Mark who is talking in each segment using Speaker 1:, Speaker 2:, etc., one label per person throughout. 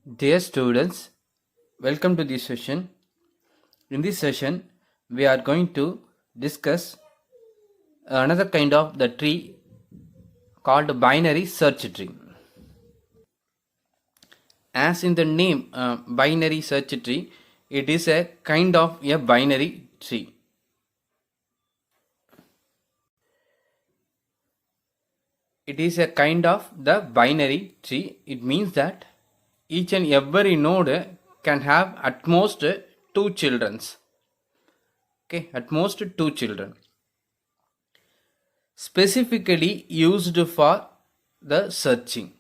Speaker 1: Dear students, welcome to this session. In this session, we are going to discuss another kind of the tree called binary search tree. As in the name binary search tree, it is a kind of a binary tree. It is a kind of the binary tree. It means that each and every node can have at most two children. Okay, at most two children. Specifically used for the searching.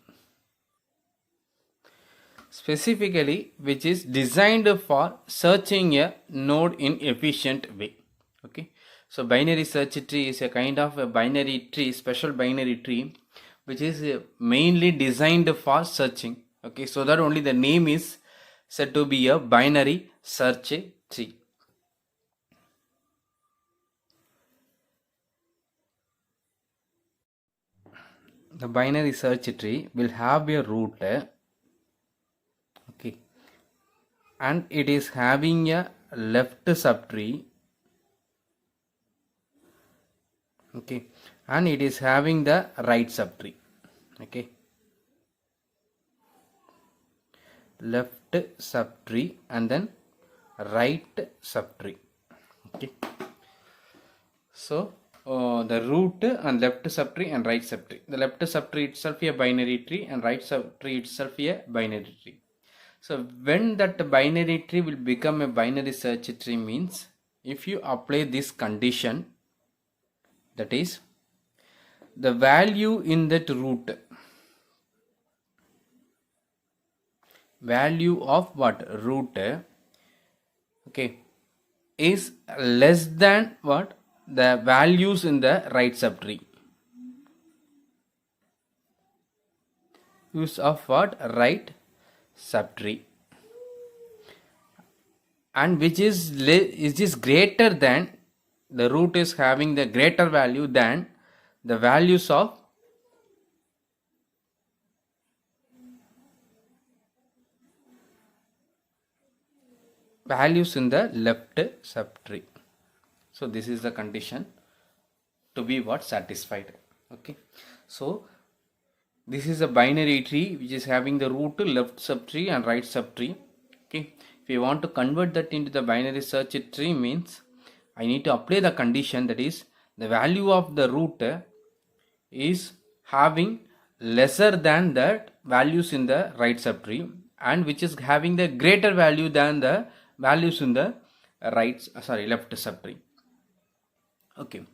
Speaker 1: Specifically, which is designed for searching a node in efficient way. Okay, so binary search tree is a kind of a binary tree, special binary tree, which is mainly designed for searching. Okay, so that only the name is said to be a binary search tree. The binary search tree will have a root, okay, and it is having a left subtree, okay, and it is having the right subtree, okay, left subtree and then right subtree, okay. So the root and left subtree and right subtree. The left subtree itself a binary tree and right subtree itself a binary tree. So when that binary tree will become a binary search tree means if you apply this condition, that is the value in that root, value of what root, okay, is less than what the values in the right subtree. Use of what right subtree, and which is greater than the root is having the greater value than the values of values in the left subtree. So this is the condition to be what satisfied. Okay, so this is a binary tree which is having the root, left subtree and right subtree. Okay, if you want to convert that into the binary search tree means I need to apply the condition, that is the value of the root is having lesser than that values in the right subtree and which is having the greater value than the values in the left subtree. Okay,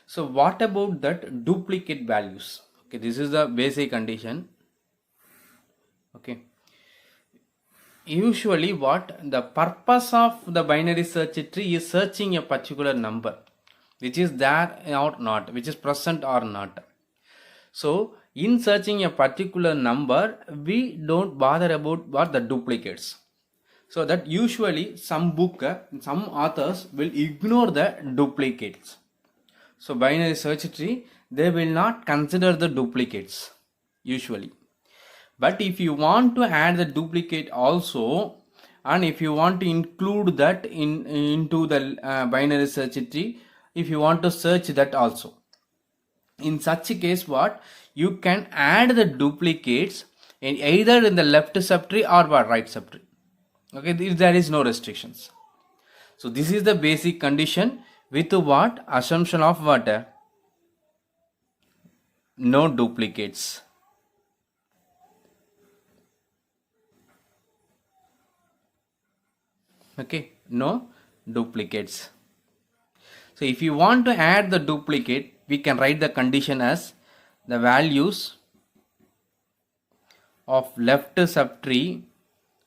Speaker 1: so what about that duplicate values? Okay, this is the basic condition. Okay, usually what the purpose of the binary search tree is searching a particular number which is there or not, which is present or not. So in searching a particular number we don't bother about what the duplicates, so that usually some authors will ignore the duplicates. So binary search tree, they will not consider the duplicates usually. But if you want to add the duplicate also, and if you want to include that into the binary search tree, if you want to search that also, in such a case what you can add the duplicates in either in the left subtree or right subtree. Okay, there is no restrictions. So this is the basic condition with what assumption of what no duplicates. Okay, no duplicates. So if you want to add the duplicate, we can write the condition as the values of left subtree,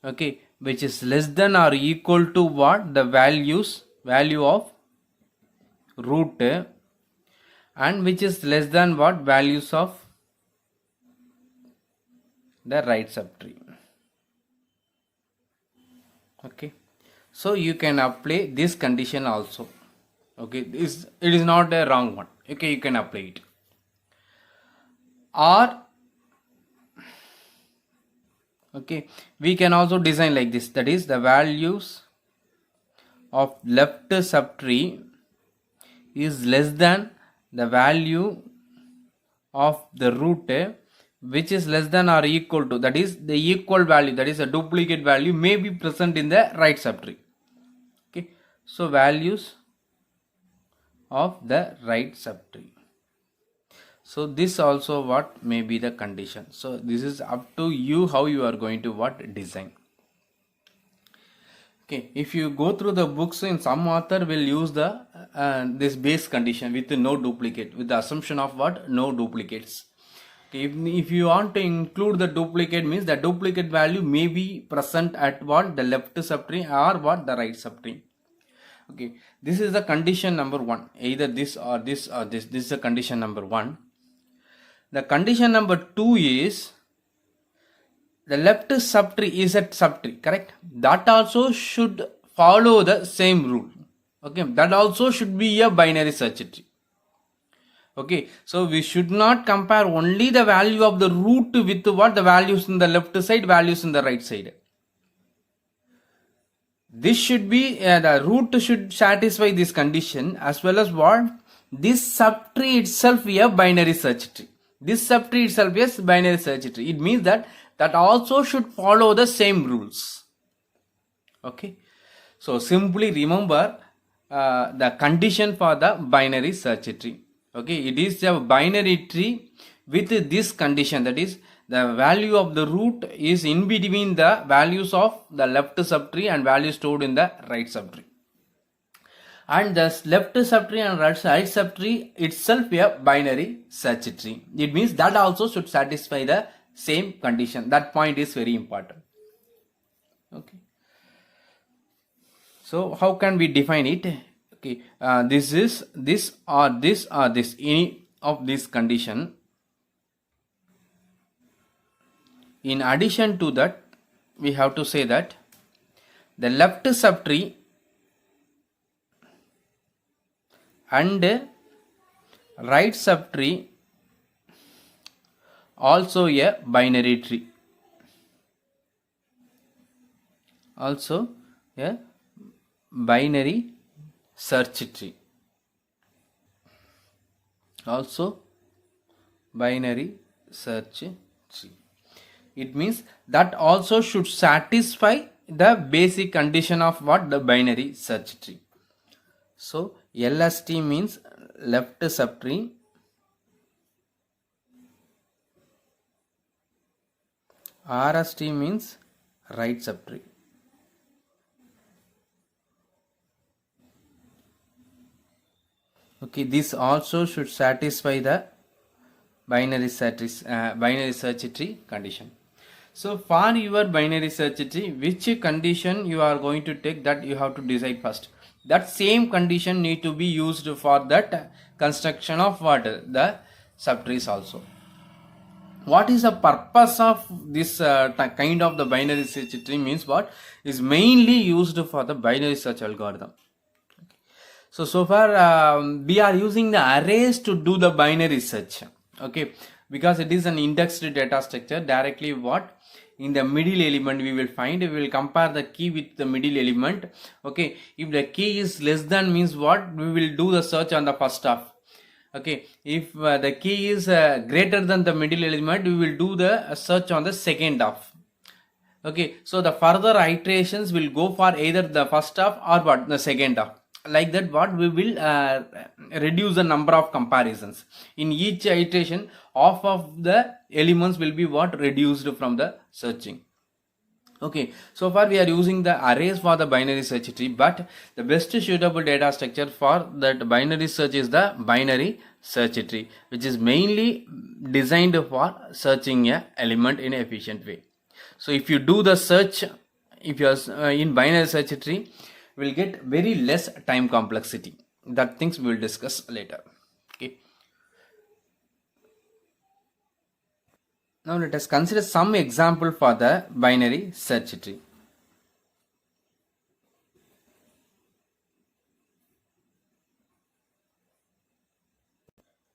Speaker 1: okay, which is less than or equal to what the value of root and which is less than what values of the right subtree. Okay, so you can apply this condition also. Okay, it is not a wrong one. Okay, you can apply it. Or Okay, we can also design like this, that is the values of left subtree is less than the value of the root which is less than or equal to, that is the equal value, that is a duplicate value may be present in the right subtree. Okay, so values of the right subtree. So this also what may be the condition. So this is up to you how you are going to what design. Okay, if you go through the books, in some author will use the this base condition with no duplicate, with the assumption of what, no duplicates. Okay, if you want to include the duplicate, means the duplicate value may be present at what, the left subtree or what, the right subtree. Okay, this is the condition number one, either this or this or this. This is the condition number one. The condition number two is the left subtree is at subtree, correct? That also should follow the same rule. Okay, that also should be a binary search tree. Okay, so we should not compare only the value of the root with what, the values in the left side, values in the right side. This should be the root should satisfy this condition, as well as what, this subtree itself a binary search tree. This subtree itself is binary search tree. It means that that also should follow the same rules. Okay, so simply remember the condition for the binary search tree. Okay, it is a binary tree with this condition, that is the value of the root is in between the values of the left subtree and values stored in the right subtree, and the left subtree and right subtree itself a binary search tree. It means that also should satisfy the same condition. That point is very important. Okay, so how can we define it? Okay, this is this or this or this, any of this condition. In addition to that, we have to say that the left subtree and right subtree also a binary tree, also a binary search tree, also binary search tree. It means that also should satisfy the basic condition of what, the binary search tree. So LST means left subtree RST means right subtree. Okay, this also should satisfy the binary search tree condition. So for your binary search tree, which condition you are going to take, that you have to decide first. That same condition need to be used for that construction of what, the subtrees also. What is the purpose of this kind of the binary search tree? Means what is mainly used for the binary search algorithm. So far we are using the arrays to do the binary search. Okay, because it is an indexed data structure. Directly what, in the middle element we will find, we will compare the key with the middle element. Okay, if the key is less than, means what, we will do the search on the first half. Okay, if the key is greater than the middle element, we will do the search on the second half. Okay, so the further iterations will go for either the first half or what, the second half. Like that what, we will reduce the number of comparisons. In each iteration, half of the elements will be what, reduced from the searching. Okay, so far we are using the arrays for the binary search tree, but the best suitable data structure for that binary search is the binary search tree, which is mainly designed for searching a element in an efficient way. So if you do the search, if you are in binary search tree, will get very less time complexity. That things we will discuss later. Okay, now let us consider some example for the binary search tree.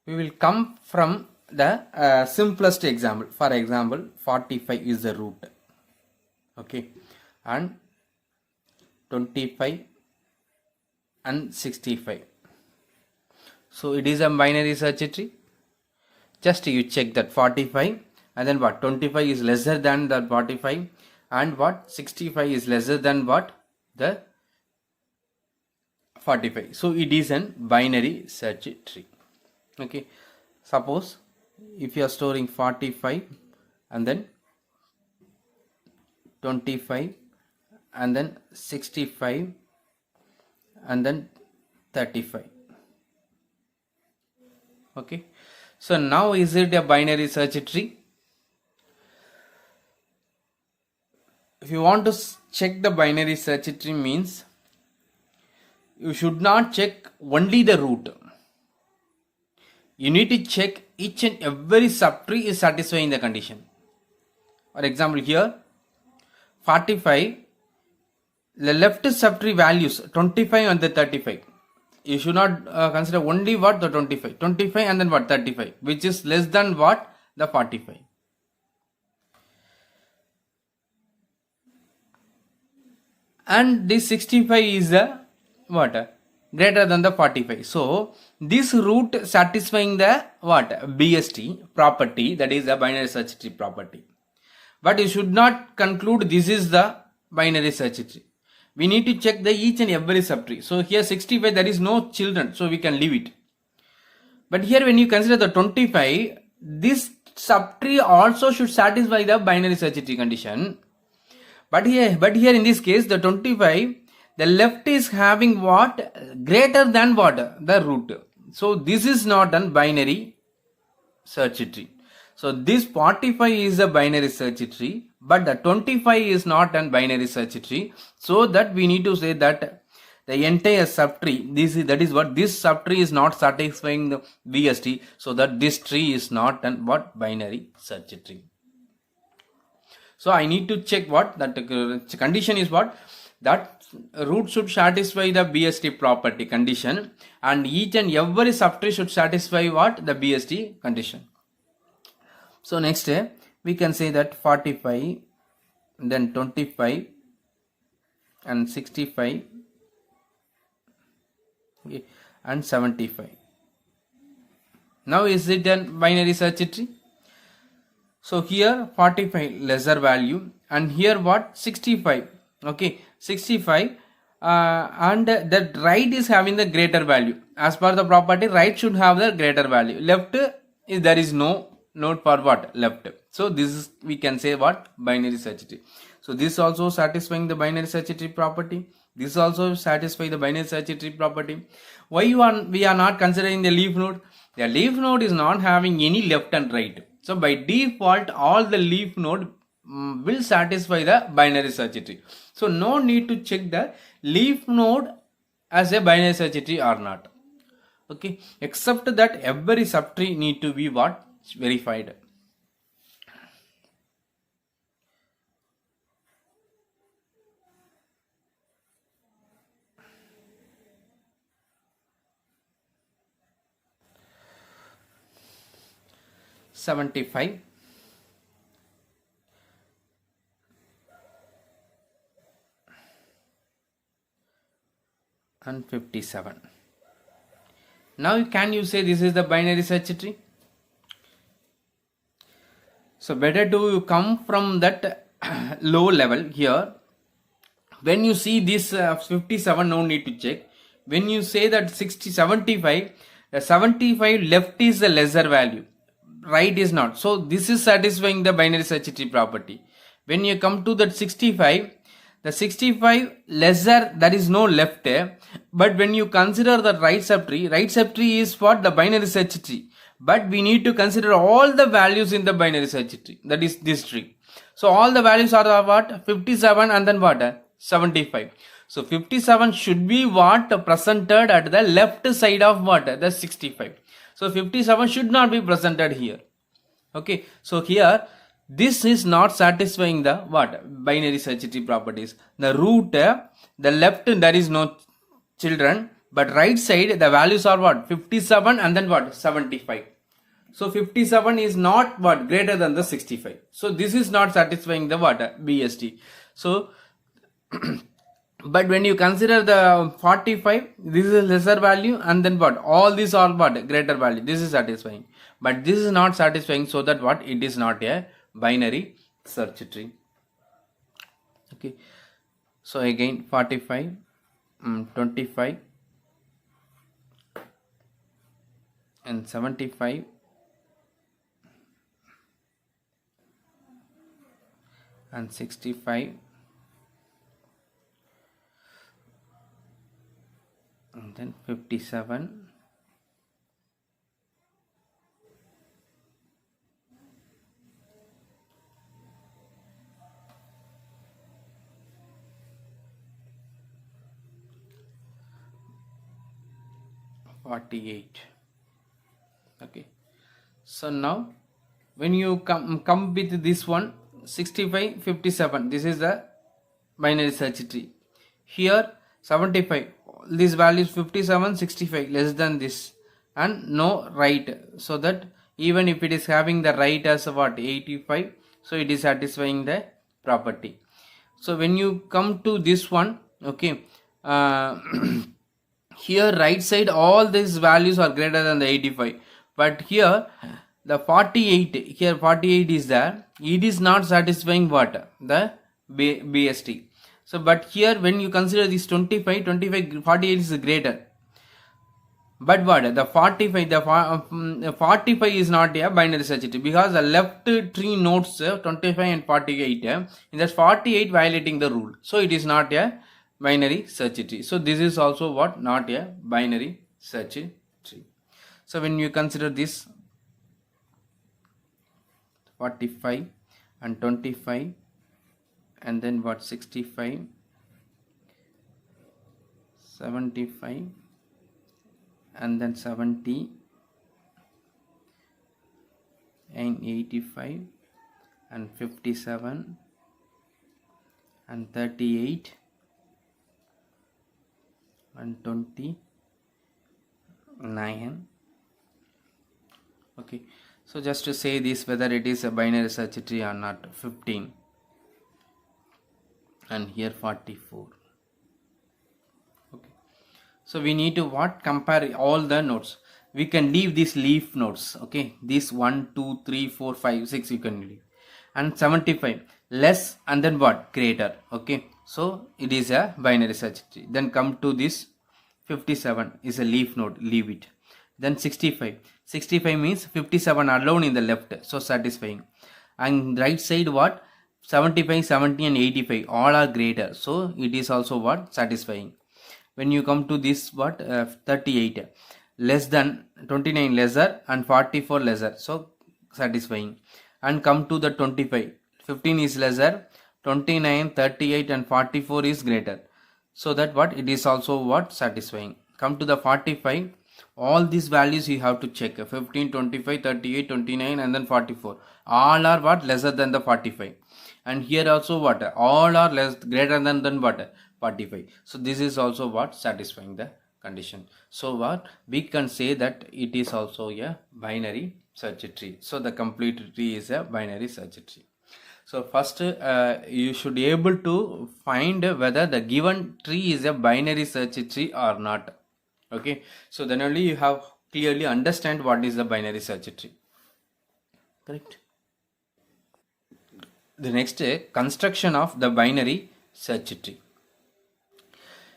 Speaker 1: We will come from the simplest example. For example, 45 is the root. Okay, and 25 and 65. So it is a binary search tree. Just you check that 45 and then what, 25 is lesser than the 45, and what, 65 is lesser than what, the 45. So it is an binary search tree. Okay, suppose if you are storing 45 and then 25 and then 65 and then 35. Okay, so now is it a binary search tree? If you want to check the binary search tree, means you should not check only the root. You need to check each and every subtree is satisfying the condition. For example, here 45, the left subtree values 25 and the 35. You should not consider only what, the 25 and then what, 35, which is less than what, the 45. And this 65 is the what, greater than the 45. So this root satisfying the what, BST property, that is the binary search tree property. But you should not conclude this is the binary search tree. We need to check the each and every subtree. So here 65, there is no children, so we can leave it. But here when you consider the 25, this subtree also should satisfy the binary search tree condition. But here in this case, the 25, the left is having what, greater than what, the root. So this is not a binary search tree. So this 45 is a binary search tree, but the 25 is not a binary search tree. So that we need to say that the entire subtree, that is what, this subtree is not satisfying the BST. So that this tree is not a what, binary search tree. So I need to check what, that condition is what, that root should satisfy the BST property condition, and each and every subtree should satisfy what, the BST condition. So next we can say that 45, then 25 and 65, okay, and 75. Now is it a binary search tree? So here 45 lesser value, and here what, 65. Okay, 65 and that right is having the greater value. As per the property, right should have the greater value. Left is, there is no node for what, left. So this is, we can say what, binary search tree. So this also satisfying the binary search tree property. This also satisfy the binary search tree property. Why we are not considering the leaf node? The leaf node is not having any left and right. So by default, all the leaf node will satisfy the binary search tree. So no need to check the leaf node as a binary search tree or not. Okay, except that every subtree need to be what, verified. $75 and 57. Now can you say this is the binary search tree? So better to come from that low level here. When you see this 57, no need to check. When you say that 75, the 75 left is the lesser value, right is not. So this is satisfying the binary search tree property. When you come to that 65, the 65 lesser, there is no left. But when you consider the right subtree is what, the binary search tree. But we need to consider all the values in the binary search tree, that is this tree. So all the values are what, 57 and then what, 75. So 57 should be what, presented at the left side of what, the 65. So 57 should not be presented here. Okay, so here this is not satisfying the what, binary search tree properties. The root, the left there is no children, but right side the values are what, 57 and then what, 75. So 57 is not what, greater than the 65. So this is not satisfying the what, BST. So but when you consider the 45, this is a lesser value, and then what, all these are what, greater value, this is satisfying. But this is not satisfying, so that what, it is not a binary search tree. Okay, so again 45, 25 and 75 and 65 and then 57 48. Okay, so now when you come with this one 65, 57, this is the binary search tree. Here 75, this value is 57, 65, less than this, and no right, so that even if it is having the right as what, 85, so it is satisfying the property. So when you come to this one, okay, here right side all these values are greater than the 85, but here the 48, here 48 is there, it is not satisfying what, the BST. So but here when you consider this 25, 48 is greater, but what, the 45, the 45 is not a binary search tree, because the left tree nodes 25 and 48, in that 48 violating the rule, so it is not a binary search tree. So this is also what, not a binary search tree. So when you consider this 45 and 25 and then what, 65, 75 and then 70 and 85 and 57 and 38 and 29. Okay, so just to say this, whether it is a binary search tree or not, 15 and here 44. Okay, so we need to what, compare all the nodes. We can leave these leaf nodes, okay, this 1 2 3 4 5 6 you can leave, and 75 less and then what, greater. Okay, so it is a binary search tree. Then come to this 57 is a leaf node, leave it. Then 65 means 57 alone in the left, so satisfying. And right side what, 75, 70 and 85 all are greater, so it is also what, satisfying. When you come to this what, 38 less than, 29 lesser and 44 lesser, so satisfying. And come to the 25, 15 is lesser, 29, 38 and 44 is greater, so that what, it is also what, satisfying. Come to the 45, all these values you have to check, 15, 25, 38, 29 and then 44 all are what, lesser than the 45. And here also what, all are less, greater than what, 45. So this is also what, satisfying the condition. So what we can say that it is also a binary search tree. So the complete tree is a binary search tree. So first you should be able to find whether the given tree is a binary search tree or not. Okay, so then only you have clearly understand what is the binary search tree. Correct. The next construction of the binary search tree.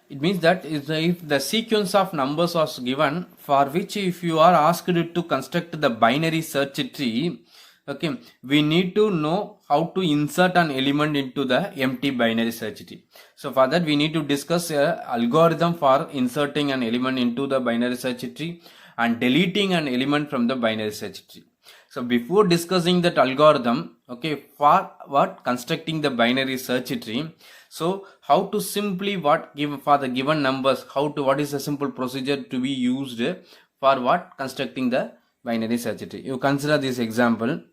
Speaker 1: It means that if the sequence of numbers was given, for which if you are asked to construct the binary search tree, okay, we need to know how to insert an element into the empty binary search tree. So for that we need to discuss a algorithm for inserting an element into the binary search tree and deleting an element from the binary search tree. So before discussing that algorithm, okay, for what, constructing the binary search tree, so how to simply what, give for the given numbers, how to, what is the simple procedure to be used for what, constructing the binary search tree. You consider this example.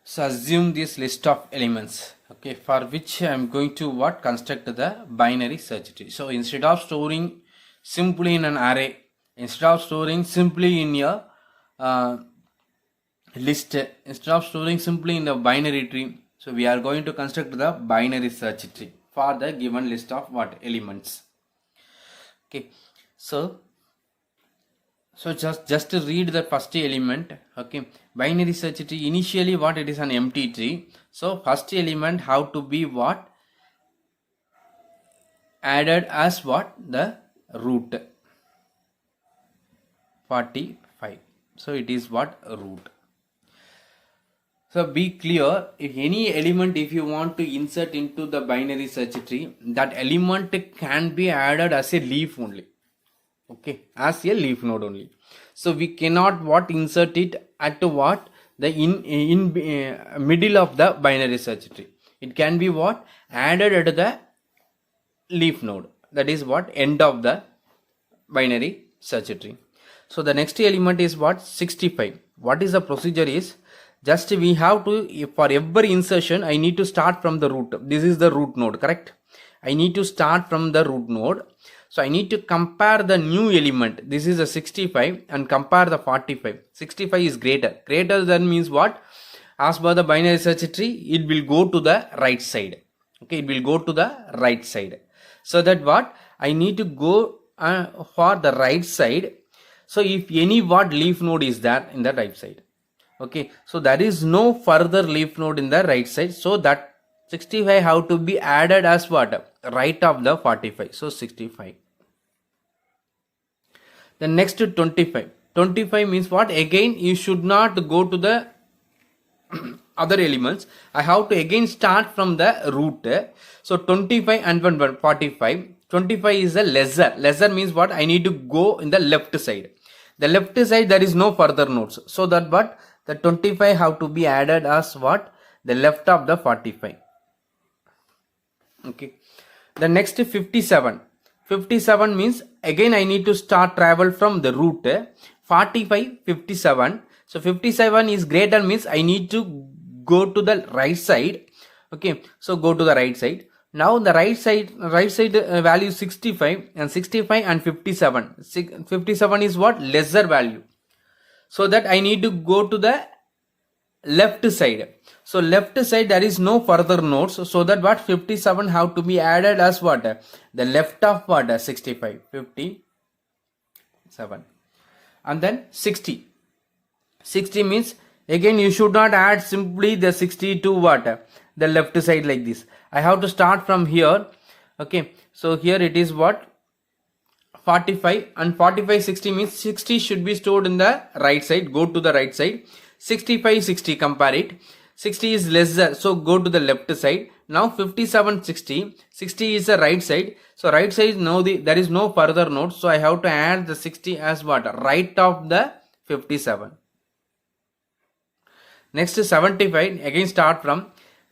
Speaker 1: So assume this list of elements, okay, for which I am going to what, construct the binary search tree. So instead of storing simply in an array, instead of storing simply in a list, instead of storing simply in the binary tree, So we are going to construct the binary search tree for the given list of what elements. Okay, so just to read the first element. Okay, binary search tree, initially what it is, an empty tree. So first element have to be what, added as what, the root 45. So it is what, root. So be clear, if any element, if you want to insert into the binary search tree, that element can be added as a leaf only. Okay, as a leaf node only. So we cannot what, insert it at what, the in middle of the binary search tree. It can be what, added at the leaf node, that is what, end of the binary search tree. So the next element is what, 65. What is the procedure is, just we have to, for every insertion I need to start from the root. This is the root node, correct? I need to start from the root node. So I need to compare the new element, this is a 65, and compare the 45. 65 is greater than means what, as per the binary search tree, it will go to the right side. Okay, it will go to the right side. So that what, I need to go for the right side. So if any what, leaf node is there in the right side. Okay, so there is no further leaf node in the right side, so that 65 have to be added as what, right of the 45. So 65. The next 25. 25 means what, again you should not go to the other elements. I have to again start from the root. So 25 and 45. 25 is a lesser means what, I need to go in the left side. The left side there is no further nodes, so that what, the 25 have to be added as what, the left of the 45. Okay, the next 57. 57 means again I need to start travel from the root. 45, 57. So 57 is greater means I need to go to the right side. Okay, so go to the right side. Now the right side value 65, and 65 and 57. 57 is what, lesser value. So that I need to go to the left side. So left side there is no further nodes, so that what, 57 have to be added as what, the left of what, 65. 57. And then 60. 60 means again you should not add simply the 60 to what, the left side like this. I have to start from here. Okay, so here it is what, 45, and 45, 60 means 60 should be stored in the right side, go to the right side. 65, 60, compare it. 60 is lesser, so go to the left side. Now 57, 60. 60 is the right side. So right side, now there is no further node, so I have to add the 60 as what, right of the 57. Next 75, again start from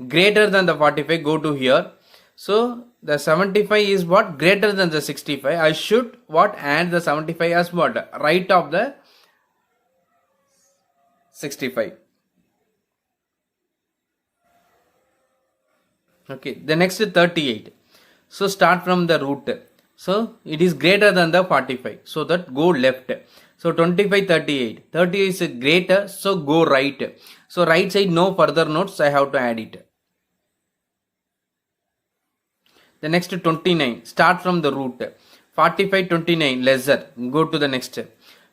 Speaker 1: greater than the 45, go to here. So the 75 is what, greater than the 65. I should what, add the 75 as what, right of the 65. Okay, the next 38. So start from the root. So it is greater than the 45, so that go left. So 25, 38. 38 is greater, so go right. So right side no further nodes, I have to add it. The next 29, start from the root. 45, 29, lesser, go to the next.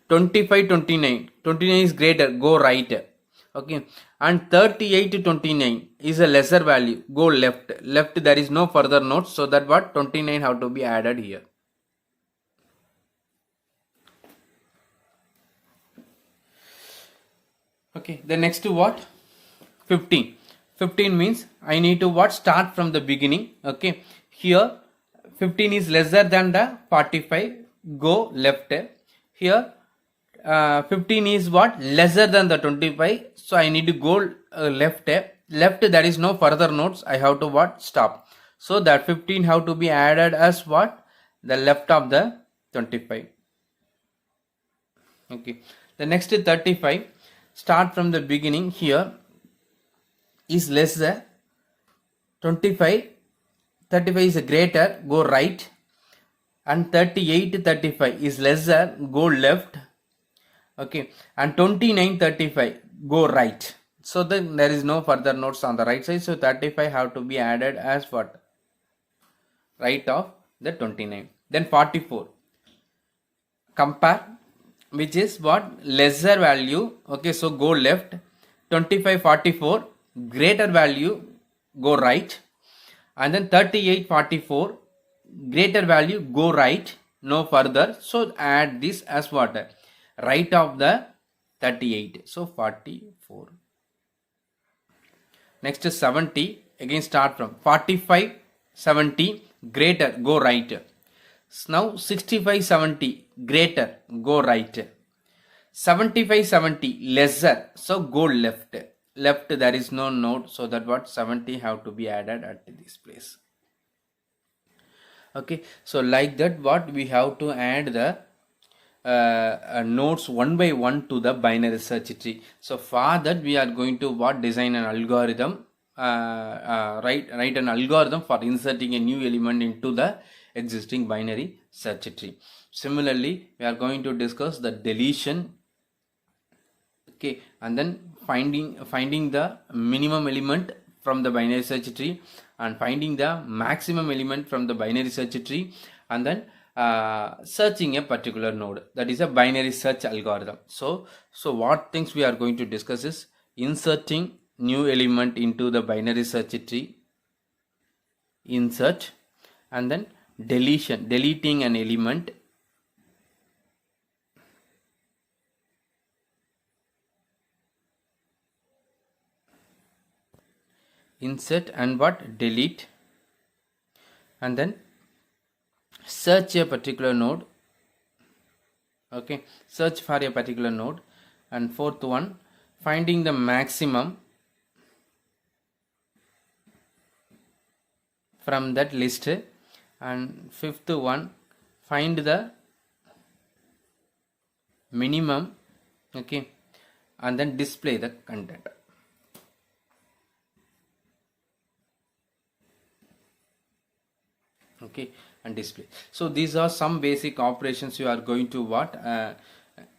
Speaker 1: 25, 29, 29 is greater, go right. Okay, and 38 to 29 is a lesser value, go left. Left there is no further nodes, so that what, 29 have to be added here. Okay, the next to what, 15. 15 means I need to what, start from the beginning. Okay, here 15 is lesser than the 45, go left. Here 15 is what, lesser than the 25, so I need to go left. Left there is no further nodes, I have to what, stop. So that 15 have to be added as what, the left of the 25. Okay, the next 35, start from the beginning. Here is lesser, 25, 35 is greater, go right, and 38, 35 is lesser, go left. Okay, and 29, 35 go right. So then there is no further nodes on the right side. So 35 have to be added as what? Right of the 29. Then 44. Compare, which is what? Lesser value. Okay, so go left. 25, 44. Greater value, go right. And then 38, 44. Greater value, go right. No further. So add this as what? Right of the 38. So 44. Next is 70. Again start from 45, 70. Greater, go right. Now 65, 70. Greater, go right. 75, 70. Lesser. So go left. Left, there is no node. So that what? 70 have to be added at this place. Okay. So like that, what we have to add the nodes one by one to the binary search tree. So for that we are going to what? Design an algorithm, write an algorithm for inserting a new element into the existing binary search tree. Similarly, we are going to discuss the deletion, okay, and then finding the minimum element from the binary search tree and finding the maximum element from the binary search tree, and then searching a particular node. That is a binary search algorithm. So what things we are going to discuss is inserting new element into the binary search tree, insert, and then deleting an element, insert and what? Delete, and then search a particular node. Okay, search for a particular node. And fourth one, finding the maximum from that list. And fifth one, find the minimum, okay, and then display the content. Okay, and display. So these are some basic operations you are going to what?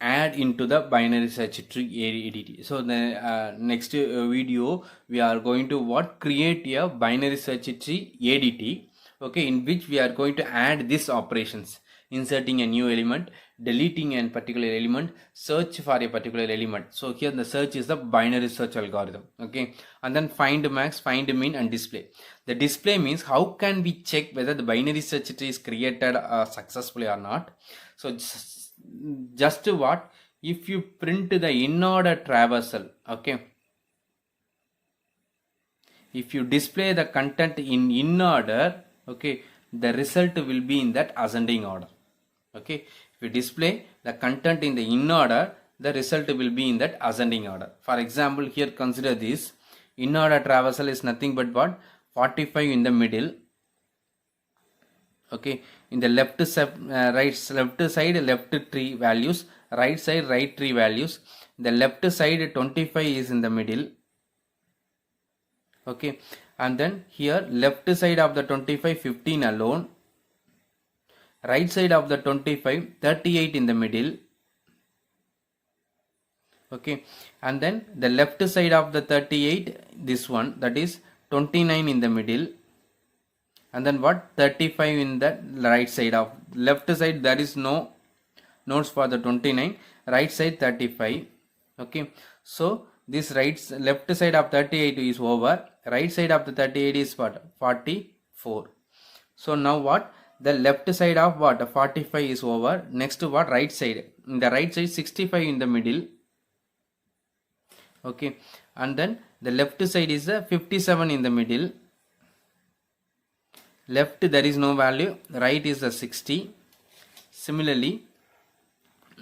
Speaker 1: Add into the binary search tree ADT. So the next video we are going to what? Create a binary search tree ADT, okay, in which we are going to add these operations: inserting a new element, deleting a particular element, search for a particular element. So here the search is the binary search algorithm, okay, and then find max, find min, and display. The display means how can we check whether the binary search tree is created successfully or not. So just what? If you print the in-order traversal, okay, if you display the content in order, okay, the result will be in that ascending order. Okay, if you display the content in the in order, the result will be in that ascending order. For example, here consider this in order traversal is nothing but what? 45 in the middle, okay, in the left side left tree values, right side right tree values. The left side 25 is in the middle, okay, and then here left side of the 25 15 alone, right side of the 25 38 in the middle, okay, and then the left side of the 38, this one, that is 29 in the middle, and then what? 35 in the right side. Of left side there is no nodes for the 29, right side 35, okay. So this left side of 38 is over, right side of the 38 is what? 44. So now what? The left side of what? 45 is over. Next what? Right side. In the right side 65 in the middle, okay, and then the left side is 57 in the middle. Left there is no value, right is the 60. Similarly,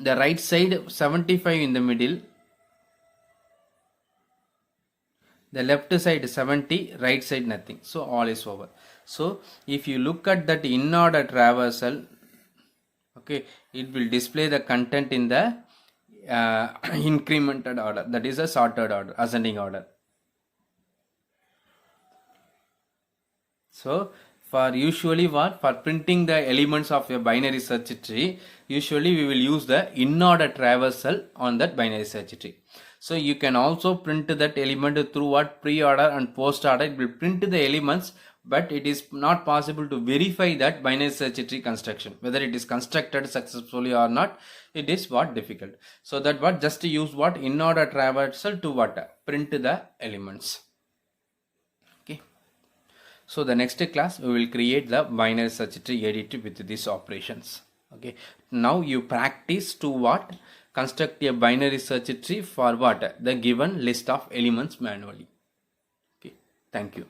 Speaker 1: the right side 75 in the middle, the left side 70, right side nothing. So all is over. So if you look at that in order traversal, okay, it will display the content in the incremented order, that is a sorted order, ascending order. So for usually what, for printing the elements of a binary search tree, usually we will use the in-order traversal on that binary search tree. So you can also print that element through what, pre-order and post-order. It will print the elements, but it is not possible to verify that binary search tree construction, whether it is constructed successfully or not. It is what, difficult. So that what, just to use what, in-order traversal to what, print the elements. Okay. So the next class we will create the binary search tree editor with these operations. Okay. Now you practice to what, construct a binary search tree for what, the given list of elements manually. Okay. Thank you.